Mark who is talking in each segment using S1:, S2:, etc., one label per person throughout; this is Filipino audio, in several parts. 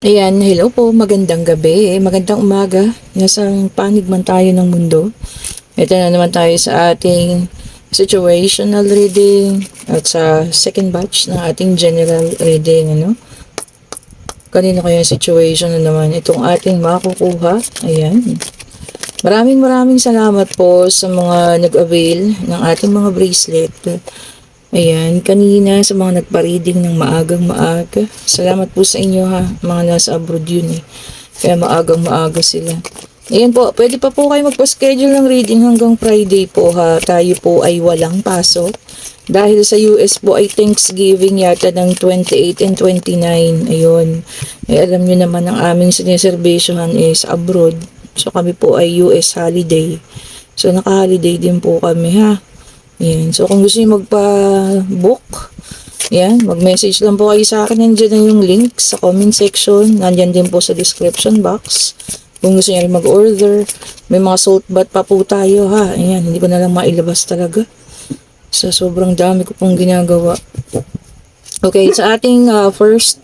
S1: Ayan, hello po, magandang gabi, magandang umaga. Nasang panig man tayo ng mundo. Ito na naman tayo sa ating situational reading at sa second batch ng ating general reading. Kanino kaya yung situation na naman itong ating makukuha? Ayan. Maraming salamat po sa mga nag-avail ng ating mga bracelet. Ayan, kanina sa mga nagpa-reading ng maagang maaga. Salamat po sa inyo ha, mga nasa abroad yun eh. Kaya maagang maaga sila. Ayan po, pwede pa po kayo magpa-schedule ng reading hanggang Friday po ha. Tayo po ay walang pasok. Dahil sa US po ay Thanksgiving yata ng 28 and 29. Ayun. Alam nyo naman ang aming siniservisyohan is abroad. So kami po ay US holiday. So naka-holiday din po kami ha. Ayan. So, kung gusto niyo magpa-book, yan, mag-message lang po kayo sa akin. Nandiyan na yung link sa comment section. Nandiyan din po sa description box. Kung gusto niyo rin mag-order, may mga salt bath pa po tayo ha. Ayan, hindi ko na lang mailabas talaga. So, sobrang dami ko pong ginagawa. Okay, sa ating first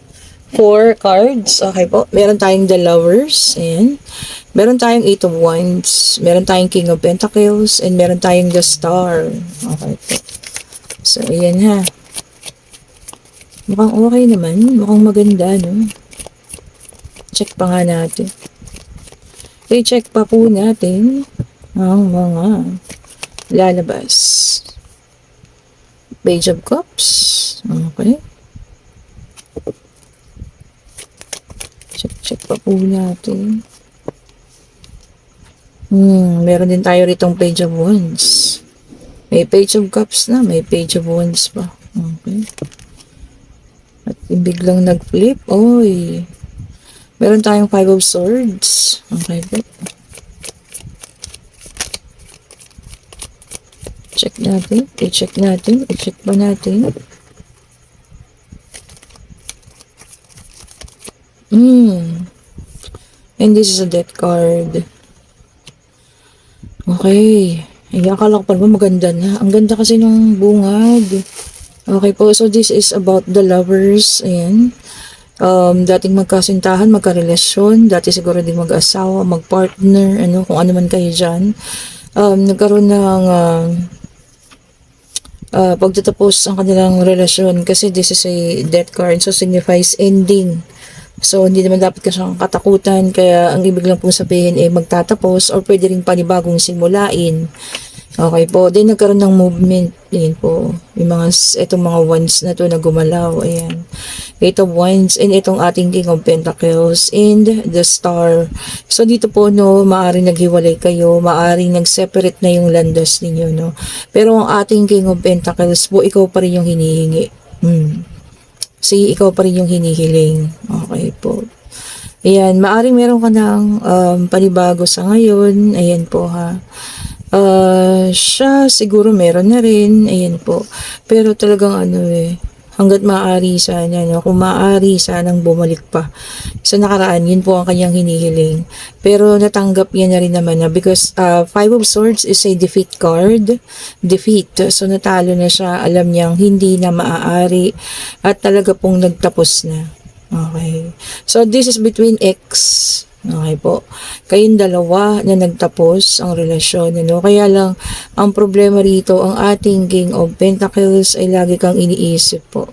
S1: 4 cards. Okay po. Meron tayong The Lovers. Ayan. Meron tayong 8 of Wands. Meron tayong King of Pentacles. And meron tayong The Star. Okay po. So, ayan ha. Mukhang okay naman. Mukhang maganda, no? Check pa nga natin. I-check pa po natin ang mga lalabas. Page of Cups. Okay. Check pa po natin. Meron din tayo ritong Page of Wands. May Page of Cups na, may Page of Wands pa. Okay. At biglang nag-flip. Oy. Meron tayong Five of Swords. Okay po. Check natin. I-check natin. I-check pa natin. And this is a death card. Okay. Ay, akala ko pa naman maganda na. Ang ganda kasi ng bungad. Okay po. So, this is about the lovers. Ayan. Dating magkasintahan, magkarelasyon. Dati siguro din mag-asawa, mag-partner. Kung ano man kayo dyan. Nagkaroon ng pagtatapos ang kanilang relasyon. Kasi this is a death card. So, signifies ending. So, hindi naman dapat siyang katakutan. Kaya, ang ibig lang pong sabihin ay magtatapos or pwede rin panibagong simulain. Okay po. Then, nagkaroon ng movement. Ayan po. Yung itong mga wands na to na gumalaw. Ayan. 8 of Wands. And itong ating King of Pentacles. And the Star. So, dito po, no, maaaring naghiwalay kayo. Maaaring nag-separate na yung landas ninyo, no. Pero ang ating King of Pentacles po, ikaw pa rin yung hinihingi. Ikaw pa rin yung hinihiling. Okay po. Ayan, maaring meron ka ng panibago sa ngayon. Ayan po ha. Siya siguro meron na rin. Ayan po. Pero talagang hanggat maaari sana, no? Kung maaari sanang bumalik pa sa nakaraan, yun po ang kanyang hinihiling. Pero natanggap niya na rin naman na because Five of Swords is a defeat card. Defeat. So natalo na siya. Alam niyang hindi na maaari at talaga pong nagtapos na. Okay. So this is between X. Okay po. Kayong dalawa na nagtapos ang relasyon. Kaya lang, ang problema rito, ang ating King of Pentacles ay lagi kang iniisip po.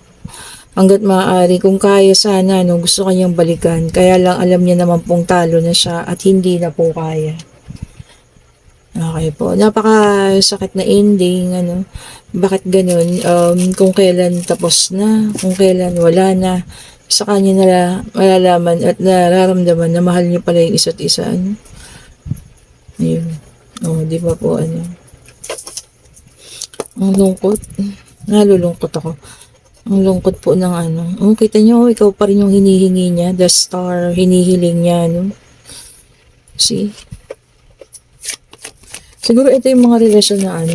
S1: Hanggat maaari, kung kaya sana, gusto kanyang balikan. Kaya lang, alam niya naman pong talo na siya at hindi na po kaya. Okay po. Napakasakit na ending. Bakit ganun? Kung kailan tapos na, kung kailan wala na, sa kanya na malalaman at nararamdaman na mahal niyo pala yung isa't isa. Ayun. Di ba po Ang lungkot. Nalulungkot ako. Ang lungkot po ng kita niyo, ikaw pa rin yung hinihingi niya. The Star, hinihiling niya, See? Siguro ito yung mga relasyon na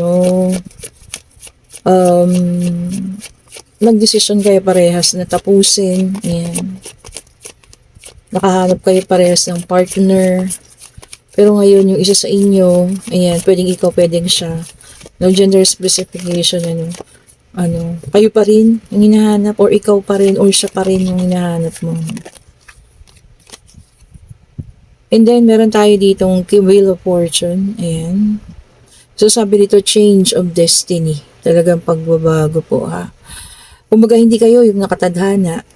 S1: nagdesisyon kayo parehas na tapusin. Ayan. Nakahanap kayo parehas ng partner. Pero ngayon, yung isa sa inyo, ayan, pwedeng ikaw, pwedeng siya. No gender specification, kayo pa rin yung hinahanap or ikaw pa rin or siya pa rin yung hinahanap mo. And then, meron tayo ditong Wheel of Fortune. Ayan. So, sabi dito, change of destiny. Talagang pagbabago po, ha. Kumbaga, hindi kayo yung nakatadhana.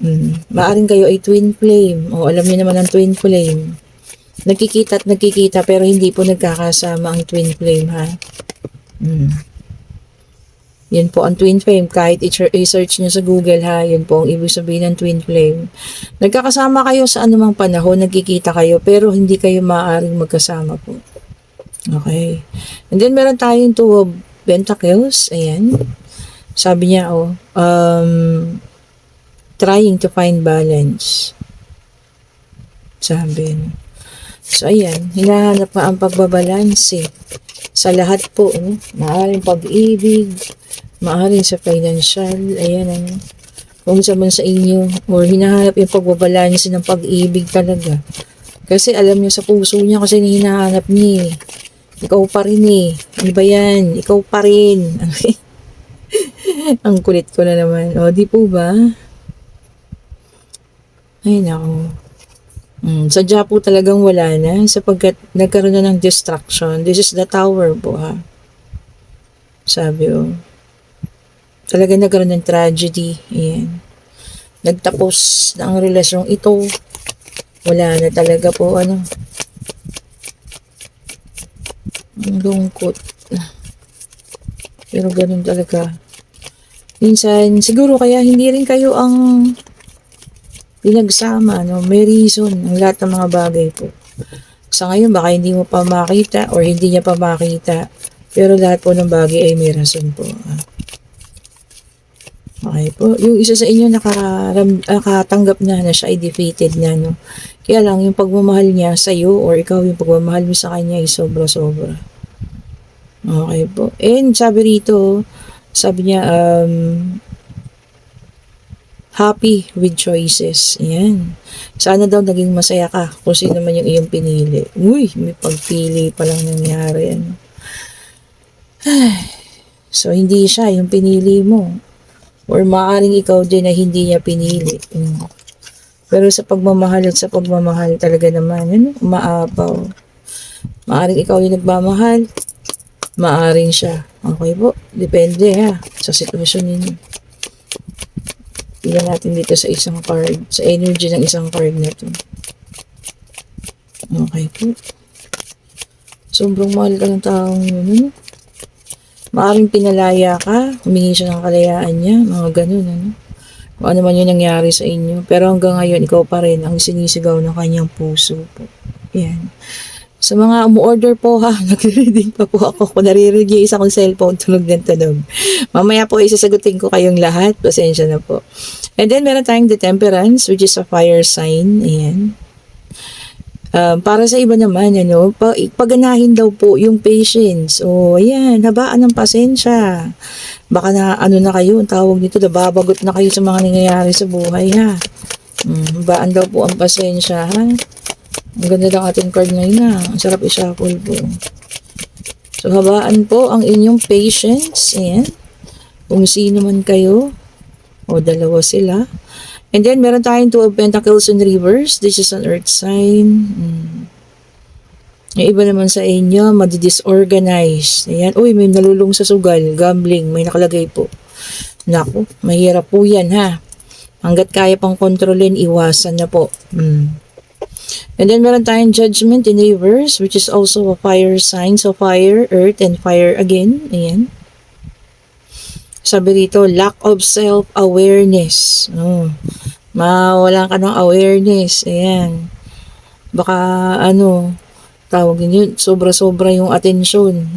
S1: Maaring kayo ay twin flame. O, alam niyo naman ang twin flame. Nagkikita at nagkikita, pero hindi po nagkakasama ang twin flame, ha. Yan po ang twin flame. Kahit i-search nyo sa Google, ha, yun po ang ibig sabihin ng twin flame. Nagkakasama kayo sa anumang panahon, nagkikita kayo, pero hindi kayo maaaring magkasama po. Okay. And then, meron tayong Two of Pentacles. Ayan. Sabi niya, trying to find balance. Sabi. So, ayan. Hinahanap pa ang pagbabalanse. Sa lahat po, maaaring pag-ibig, maaaring sa financial, ayan, kung saman sa inyo, or hinahanap yung pagbabalanse ng pag-ibig talaga. Kasi alam niyo sa puso niya kasi hinahanap niya. Ikaw pa rin Ano ba yan? Ikaw pa rin. Ang kulit ko na naman. O, di po ba? Ay, naku. Sadya po talagang wala na sapagkat nagkaroon na ng distraction. This is the tower po, ha. Sabi, talaga nagkaroon ng tragedy. Ayan. Nagtapos na ang relasyong ito. Wala na talaga po, Ang lungkot. Pero ganun talaga. Minsan, siguro kaya hindi rin kayo ang pinagsama, May reason ang lahat ng mga bagay po. Sa ngayon, baka hindi mo pa makita or hindi niya pa makita. Pero lahat po ng bagay ay may rason po. Okay po. Yung isa sa inyo nakatanggap na siya ay defeated na, Kaya lang, yung pagmamahal niya sa iyo or ikaw yung pagmamahal mo sa kanya ay sobra-sobra. Okay po. And sabi rito, sabi niya, happy with choices. Ayan. Sana daw naging masaya ka kung sino man yung iyong pinili. Uy, may pagpili pa lang nangyari. So, hindi siya yung pinili mo. Or maaaring ikaw din na hindi niya pinili. Pero sa pagmamahal at sa pagmamahal talaga naman, umaapaw. Maaring ikaw yung nagmamahal, maaring siya. Okay po, depende sa sitwasyon ninyo. Tingnan natin dito sa isang card, sa energy ng isang card na ito. Okay po. Sobrang mahal ka ng taong yun, Maaring pinalaya ka, humingi siya ng kalayaan niya, mga ganun, Kung ano man yun nangyari sa inyo. Pero hanggang ngayon, ikaw pa rin ang sinisigaw ng kanyang puso po. Yan. Sa mga umu-order po nagre-reading pa po ako. Kung naririnig yung isa kong cellphone, tunog ng tunog. Mamaya po, isasagutin ko kayong lahat. Pasensya na po. And then, meron tayong the Temperance, which is a fire sign. Ayan. Para sa iba naman, paganahin daw po yung patience. O, ayan, habaan ng pasensya. Baka na, na kayo, ang tawag nito, nababagot na kayo sa mga nangyayari sa buhay, habaan daw po ang pasensya, Ang ganda ng ating card ngayon, Ang sarap i-shuffle po. So, habaan po ang inyong patience. Ayan. Kung sino man kayo, o dalawa sila. And then, meron tayong Two of Pentacles in reverse. This is an earth sign. Yung iba naman sa inyo, madi-disorganized. Ayan. Uy, may nalulung sa sugal. Gambling. May nakalagay po. Naku, mahirap po yan, Hanggat kaya pang kontrolin, iwasan na po. And then, meron tayong Judgment in reverse, which is also a fire sign. So, fire, earth, and fire again. Ayan. Sabi rito, lack of self-awareness. Mawalan ka ng awareness. Ayan. Baka, tawag yun, sobra-sobra yung atensyon.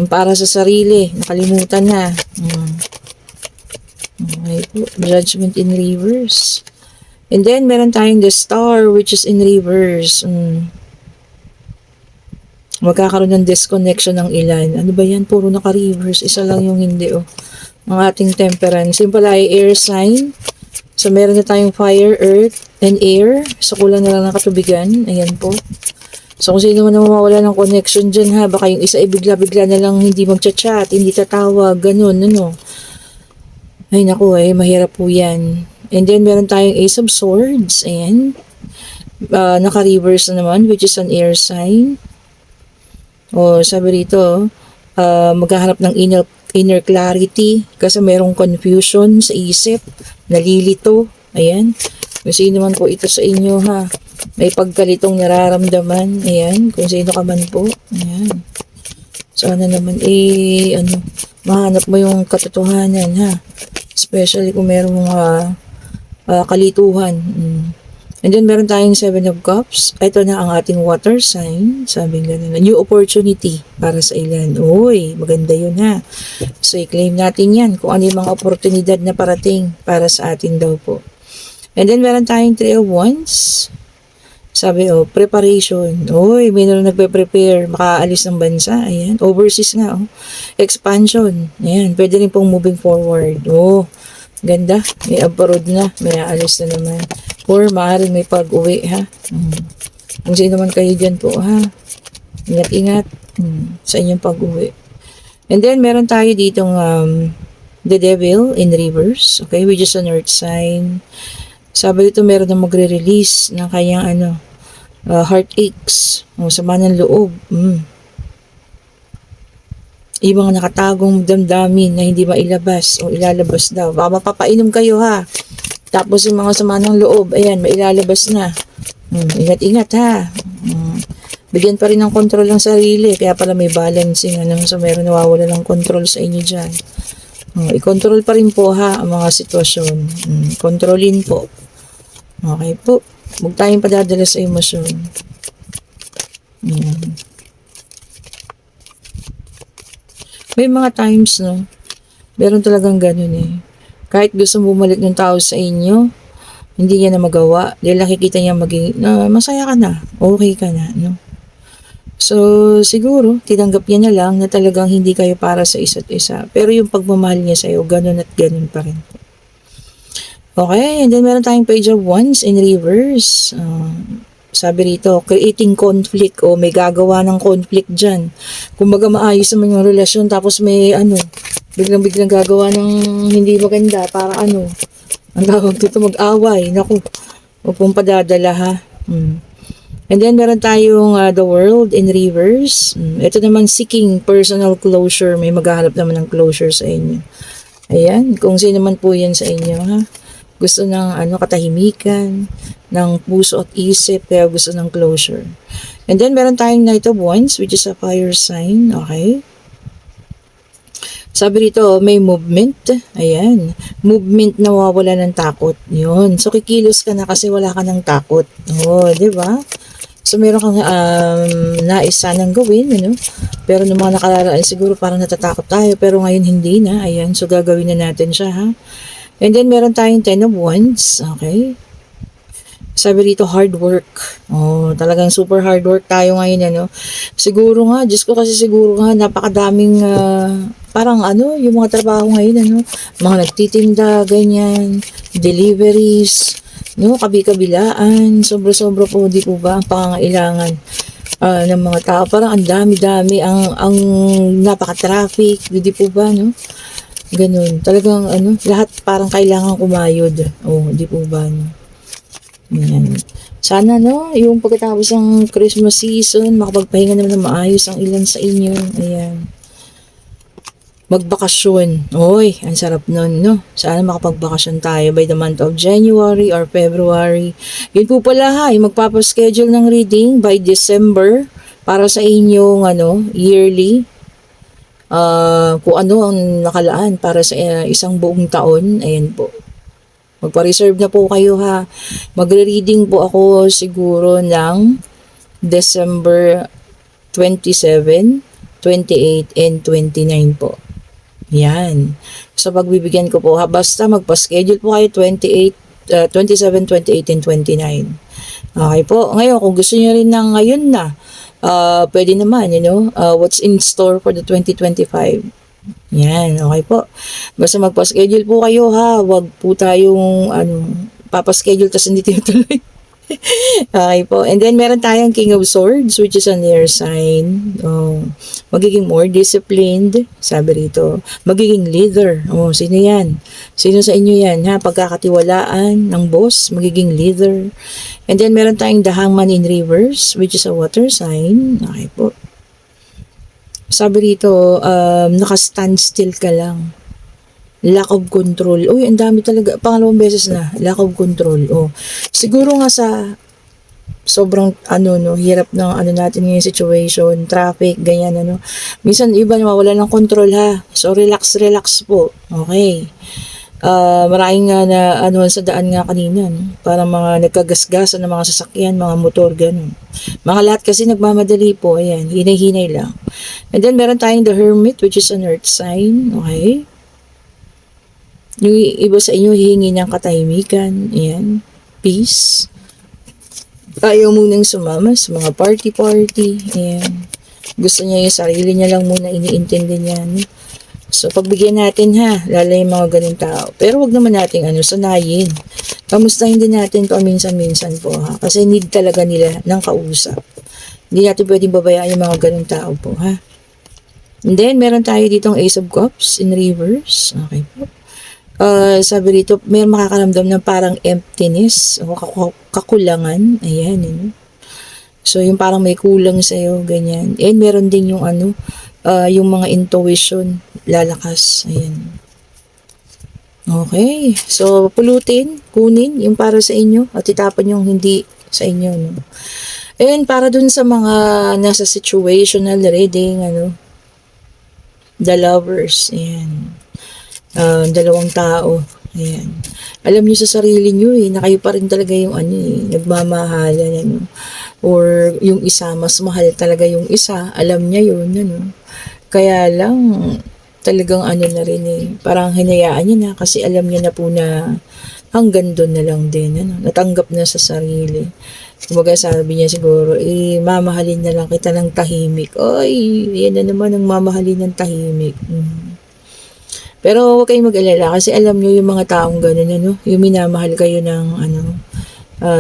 S1: Para sa sarili, nakalimutan na. Okay po. Judgment in reverse. And then, meron tayong the Star, which is in reverse. Magkakaroon ng disconnection ng ilan. Ano ba yan? Puro naka-reverse. Isa lang yung hindi, Ang ating Temperance. Yung pala ay air sign. So, meron na tayong fire, earth, and air. So, kulang na lang ng katubigan. Ayan po. So, kung sino man na mawawala ng connection dyan, baka yung isa ay bigla-bigla na lang hindi magchat-chat, hindi tatawag, ganun, Ay, naku, mahirap po yan. And then, meron tayong Ace of Swords. Ayan. Naka-reverse na naman, which is an air sign. O sabi rito, maghahanap ng inner clarity kasi merong confusion sa isip, nalilito. Ayan. Kung sino man po ito sa inyo ha, may pagkalitong nararamdaman. Ayan. Kung sino ka man po. Ayan. Sana naman mahanap mo yung katotohanan ha. Especially kung merong kalituhan. And then, meron tayong 7 of Cups. Ito na ang ating water sign. Sabi nga nila, new opportunity para sa ilan. Uy, maganda yun ha. So, i-claim natin yan kung ano yung mga oportunidad na parating para sa atin daw po. And then, meron tayong 3 of Wands. Sabi, preparation. Uy, may nagpe-prepare, makaalis ng bansa. Ayan, overseas nga. Expansion. Ayan, pwede rin pong moving forward. Ganda. May abroad na. May aalis na naman. Or maaaring may pag-uwi ha. Kung sino man kayo dyan po ha. Ingat-ingat sa inyong pag-uwi. And then meron tayo ditong the devil in reverse. Okay, which is an earth sign. Sabi dito meron na magre-release ng kanyang heartaches. Sama ng loob. Yung mga nakatagong damdamin na hindi mailabas o ilalabas daw. Baka mapapainom kayo ha. Tapos yung mga sama ng loob, ayan, mailalabas na. Ingat-ingat ha. Bigyan pa rin ng control ng sarili. Kaya pala may balancing. So meron nawawala ng control sa inyo dyan. I-control pa rin po ha ang mga sitwasyon. Kontrolin po. Okay po. Huwag tayong padadala sa emosyon. May mga times, no? Meron talagang ganun eh. Kahit gusto bumalik ng tao sa inyo, hindi niya na magawa. Dahil nakikita niya masaya ka na, okay ka na, no? So, siguro, tinanggap niya na lang na talagang hindi kayo para sa isa't isa. Pero yung pagmamahal niya sa'yo, ganun at ganun pa rin. Okay, and then meron tayong page of wands in reverse. Sabi rito, creating conflict o may gagawa ng conflict dyan. Kumbaga maayos naman yung relasyon tapos may biglang gagawa ng hindi maganda para ang tawag dito mag-away. Naku, huwag pong padadala ha. And then meron tayong the world in reverse. Ito naman seeking personal closure. May maghahanap naman ng closure sa inyo. Ayan, kung sino man po yan sa inyo ha. Gusto ng katahimikan, ng puso at isip, kaya gusto ng closure. And then meron tayong Knight of Wands, which is a fire sign. Okay. Sabi rito, may movement. Ayan. Movement na wawala ng takot. Yun. So, kikilos ka na kasi wala ka ng takot. Di ba? So, meron kang nais sanang gawin, Pero nung mga nakararaan, siguro parang natatakot tayo. Pero ngayon, hindi na. Ayan. So, gagawin na natin siya, ha? And then, meron tayong 10 of Wands. Okay. Sabi rito, hard work. Talagang super hard work tayo ngayon, Siguro nga, Diyos ko kasi siguro nga, napakadaming, parang yung mga trabaho ngayon, mga nagtitinda, ganyan, deliveries, kabi-kabilaan, sobra-sobra po, di po ba, ang pangangailangan ng mga tao. Parang ang dami-dami, ang napaka-traffic, di po ba, Ganun. Talagang, lahat parang kailangan kumayod. Di po ba, Ayan. Sana, yung pagkatapos ng Christmas season, makapagpahinga naman na maayos ang ilan sa inyo. Ayan. Magbakasyon. Oy, ang sarap nun, Sana makapagbakasyon tayo by the month of January or February. Yun po pala ha, yung magpapaschedule ng reading by December para sa inyong, yearly. Kung ang nakalaan para sa isang buong taon. Ayan po. Magpa-reserve na po kayo ha. Magre-reading po ako siguro ng December 27, 28, and 29 po. Yan. So, pagbibigyan ko po ha. Basta magpa-schedule po kayo 27, 28, and 29. Okay po. Ngayon, kung gusto niyo rin ng ngayon na, pwede naman, what's in store for the 2025. Yan, okay po. Basta magpa-schedule po kayo ha. Huwag po tayong papaschedule tapos hindi tinutuloy. Okay po. And then, meron tayong King of Swords, which is an air sign. Oh, magiging more disciplined, sabi rito. Magiging leader. Oh, sino yan? Sino sa inyo yan? Ha? Pagkakatiwalaan ng boss, magiging leader. And then, meron tayong The Hangman in reverse, which is a water sign. Okay po. Sabi rito, naka-stand still ka lang. Lack of control. Uy, ang dami talaga. Pangalawang beses na. Lack of control. Oh. Siguro nga sa sobrang hirap ng natin ngayon situation, traffic, ganyan Minsan iba nawawala ng control ha. So relax po. Okay. Maraming nga na sa daan nga kanina, Para mga nagkagasgasan ng mga sasakyan, mga motor, ganun. Mga lahat kasi nagmamadali po, ayan, hinay-hinay lang. And then meron tayong the Hermit, which is an earth sign, okay? Yung iba sa inyo hihingi ng katahimikan, ayan, peace. Ayaw munang sumama sa mga party, ayan. Gusto niya yung sarili niya lang muna iniintindi niya, So, pagbigyan natin ha, lalo yung mga ganun tao. Pero wag naman natin sanayin. Kamustahin din natin to minsan-minsan po ha. Kasi need talaga nila ng kausap. Hindi natin pwedeng babayaan yung mga ganun tao po ha. And then, meron tayo ditong Ace of Cups in reverse. Okay po. Sabi rito, may makakaramdam ng parang emptiness o kakulangan. Ayan, So, yung parang may kulang sa'yo, ganyan. And meron din yung yung mga intuition, lalakas. Ayan. Okay. So, kunin yung para sa inyo at itapan yung hindi sa inyo, And para dun sa mga nasa situational reading, the lovers, ayan. Dalawang tao, ayan. Alam nyo sa sarili nyo, na kayo pa rin talaga yung nagmamahalan, or yung isa, mas mahal talaga yung isa, alam niya yun, Kaya lang, talagang na rin parang hinayaan niya na kasi alam niya na po na hanggang doon na lang din, natanggap na sa sarili. Kumbaga sabi niya siguro, mamahalin na lang kita ng tahimik. Ay, yan na naman ang mamahalin ng tahimik. Pero huwag kayong mag-alala kasi alam niyo yung mga taong ganun, yung minamahal kayo ng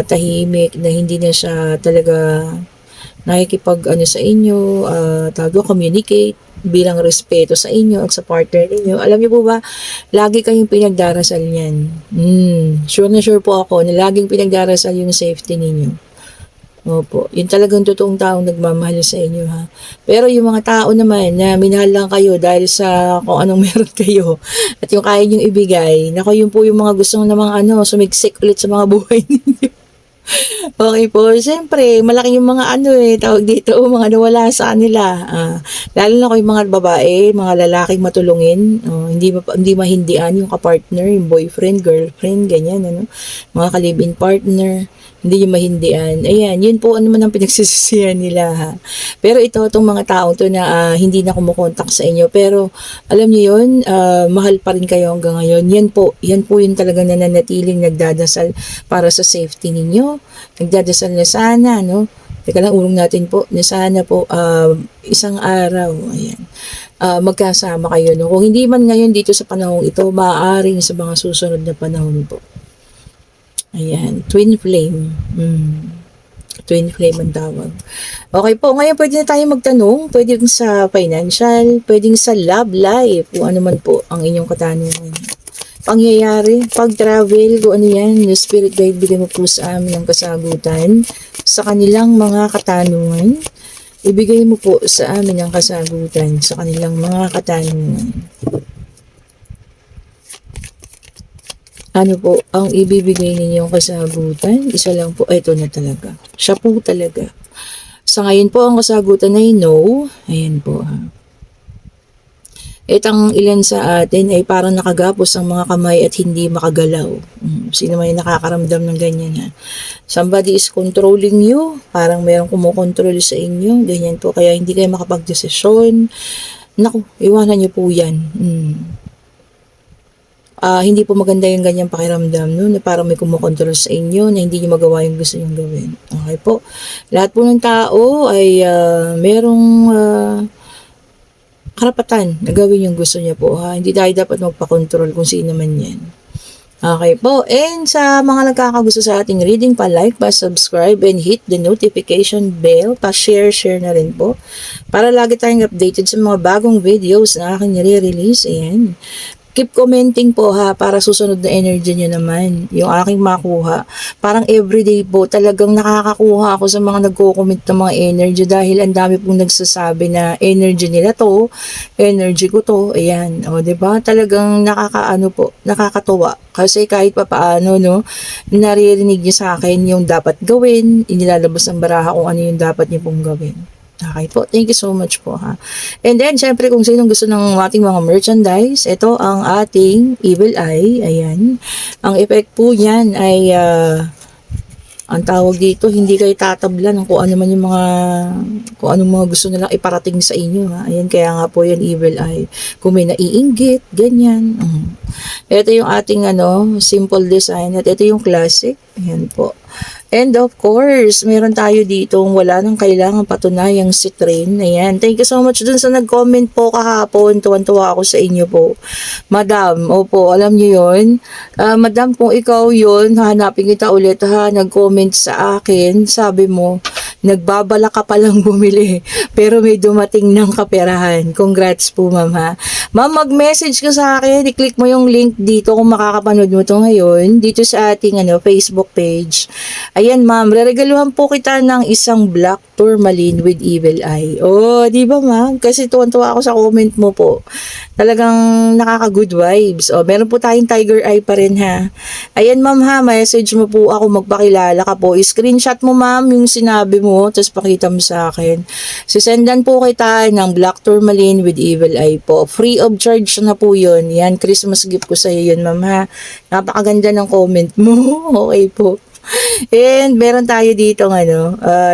S1: tahimik na hindi na siya talaga nakikipag sa inyo, communicate bilang respeto sa inyo at sa partner ninyo. Alam niyo po ba, lagi kayong pinagdarasal niyan. Sure na sure po ako na laging pinagdarasal yung safety ninyo. Opo, yun talagang totoong taong nagmamahal sa inyo ha. Pero yung mga tao naman na minahal lang kayo dahil sa kung anong meron kayo at yung kaya niyong ibigay, nako yun po yung mga gustong namang sumiksik ulit sa mga buhay ninyo. Okay po, siyempre, malaki yung mga tawag dito, mga nawala sa kanila. Lalo na ko yung mga babae, mga lalaking matulungin, hindi mahindian yung kapartner, yung boyfriend, girlfriend, ganyan, mga kalibin partner, hindi yung mahindian. Ayan, yun po naman ang pinagsisisihan nila ha. Pero itong mga taong to na hindi na kumukontak sa inyo, pero alam niyo yun, mahal pa rin kayo hanggang ngayon. Yan po yung talagang nananatiling nagdadasal para sa safety ninyo. Nagdadasal na sana, Teka lang, urong natin po, na sana po isang araw, ayan, magkasama kayo, Kung hindi man ngayon dito sa panahong ito, maaaring sa mga susunod na panahon po. Ayan, twin flame. Twin flame ang tawag. Okay po, ngayon pwede na tayo magtanong, pwede sa financial, pwedeng sa love life, kung ano man po ang inyong katanungan. Pangyayari, pag-travel, kung ano yan, yung spirit guide, bigyan mo po sa amin ang kasagutan sa kanilang mga katanungan. Ibigay mo po sa amin ang kasagutan sa kanilang mga katanungan. Ano po ang ibibigay ninyong kasagutan? Isa lang po, ito na talaga. Siya po talaga. Sa ngayon po, ang kasagutan ay no. Ayan po ha. Itang ilan sa atin ay parang nakagapos ang mga kamay at hindi makagalaw. Sino man yung nakakaramdam ng ganyan ha. Somebody is controlling you. Parang mayroong kumukontrol sa inyo. Ganyan po. Kaya hindi kayo makapag-desisyon. Naku, iwanan niyo po yan. Hindi po maganda yung ganyang pakiramdam, na parang may kumukontrol sa inyo, na hindi niyo magawa yung gusto niyong gawin. Okay po. Lahat po ng tao ay merong karapatan na gawin yung gusto niya po. Ha? Hindi tayo dapat magpakontrol kung sino man yan. Okay po. And sa mga nagkakagusto sa ating reading, pa-like, pa-subscribe, and hit the notification bell. Pa-share na rin po. Para lagi tayong updated sa mga bagong videos na aking nire-release. Ayan. Keep commenting po ha, para susunod na energy nyo naman, yung aking makuha. Parang everyday po, talagang nakakakuha ako sa mga nagko-comment ng mga energy dahil ang dami pong nagsasabi na energy nila to, energy ko to, ayan. O, diba? Talagang nakakaano po, nakakatuwa. Kasi kahit pa paano, no, naririnig niyo sa akin yung dapat gawin, inilalabas ng baraha kung ano yung dapat niyo pong gawin. Okay po. Thank you so much po ha. And then, syempre, kung sinong gusto ng ating mga merchandise, ito ang ating Evil Eye. Ayan. Ang effect po yan ay, ang tawag dito, hindi kayo tatablan ng kung ano man yung mga, kung anong mga gusto nilang iparating sa inyo ha. Ayan, kaya nga po yan Evil Eye. Kung may naiinggit, ganyan. Ito yung ating simple design at ito yung classic. Ayan po. And of course, meron tayo dito wala nang kailangan patunayang citrine. Ayan. Thank you so much dun sa nag-comment po kahapon. Tuwan-tuwa ako sa inyo po. Madam, opo, alam niyo yun. Madam, kung ikaw yun, hanapin kita ulit ha. Nag-comment sa akin. Sabi mo, nagbabala ka palang bumili. Pero may dumating ng kaperahan. Congrats po, ma'am ha. Ma'am, mag-message ka sa akin. I-click mo yung link dito kung makakapanood mo to ngayon. Dito sa ating Facebook page. Ayan ma'am, reregaluhan po kita ng isang black tourmaline with evil eye. Oh, di ba ma'am? Kasi tuwan-tuwa ako sa comment mo po. Talagang nakaka-good vibes. Oh, meron po tayong tiger eye pa rin ha. Ayan ma'am ha, message mo po ako, magpakilala ka po. I-screenshot mo ma'am yung sinabi mo, tapos pakita mo sa akin. Sisendan po kita ng black tourmaline with evil eye po. Free of charge na po yun. Yan, Christmas gift ko sa'yo yun ma'am ha. Napakaganda ng comment mo. Okay po. And meron tayo dito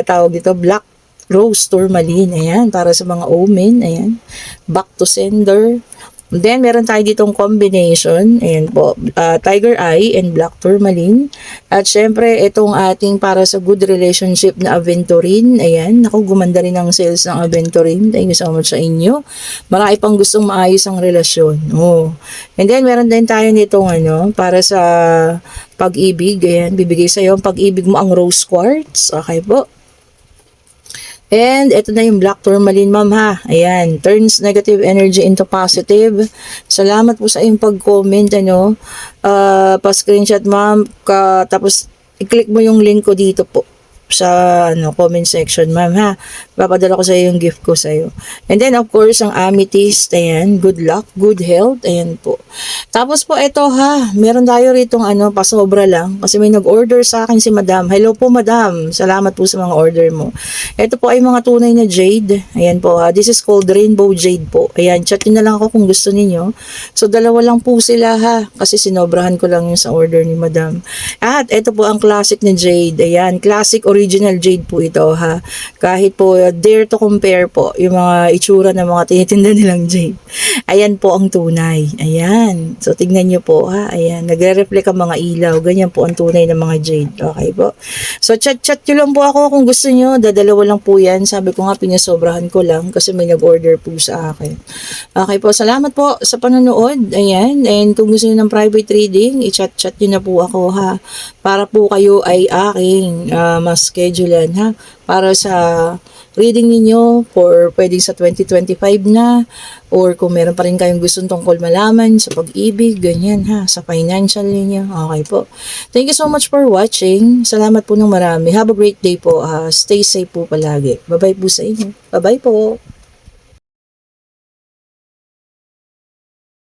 S1: tawag dito black rose tourmaline. Ayan, para sa mga omen. Ayan, back to sender. Then, meron tayo ditong combination. Ayan po, tiger eye and black tourmaline. At syempre, itong ating para sa good relationship na aventurine. Ayan, naku, gumanda rin ang sales ng aventurine. Thank you so much sa inyo. Marami pang gustong maayos ang relasyon. Oh. And then, meron din tayo nitong para sa pag-ibig. Ayan, bibigay sa'yo ang pag-ibig mo ang rose quartz. Okay po. And ito na yung black tourmaline ma'am ha. Ayan, turns negative energy into positive. Salamat po sa iyong pag-comment pa-screenshot ma'am, tapos i-click mo yung link ko dito po sa comment section ma'am ha. Papadala ko sa iyo yung gift ko sa iyo. And then of course ang amethyst, ayan, good luck, good health, ayan po. Tapos po ito ha, meron tayo ritong pasobra lang kasi may nag-order sa akin si madam. Hello po madam, salamat po sa mga order mo. Ito po ay mga tunay na jade. Ayan po ha, this is called rainbow jade po. Ayan, chat nyo na lang ako kung gusto niyo. So dalawa lang po sila ha, kasi sinobrahan ko lang yung sa order ni madam. At ito po ang classic na jade. Ayan, classic original jade po ito ha. Kahit po dare to compare po yung mga itsura ng mga tinitinda nilang jade. Ayan po ang tunay. Ayan. So tignan nyo po ha. Ayan. Nagre-reflect ang mga ilaw. Ganyan po ang tunay ng mga jade. Okay po. So chat nyo lang po ako kung gusto nyo. Dadalawa lang po yan. Sabi ko nga pinasobrahan ko lang kasi may nag-order po sa akin. Okay po. Salamat po sa panonood. Ayan. And kung gusto nyo ng private reading, i-chat nyo na po ako ha. Para po kayo ay aking mas-schedulean ha. Para sa reading ninyo for pwedeng sa 2025 na or kung meron pa rin kayong gustong tungkol malaman sa pag-ibig, ganyan ha, sa financial ninyo. Okay po. Thank you so much for watching. Salamat po ng marami. Have a great day po. Stay safe po palagi. Bye-bye po sa inyo. Bye-bye po.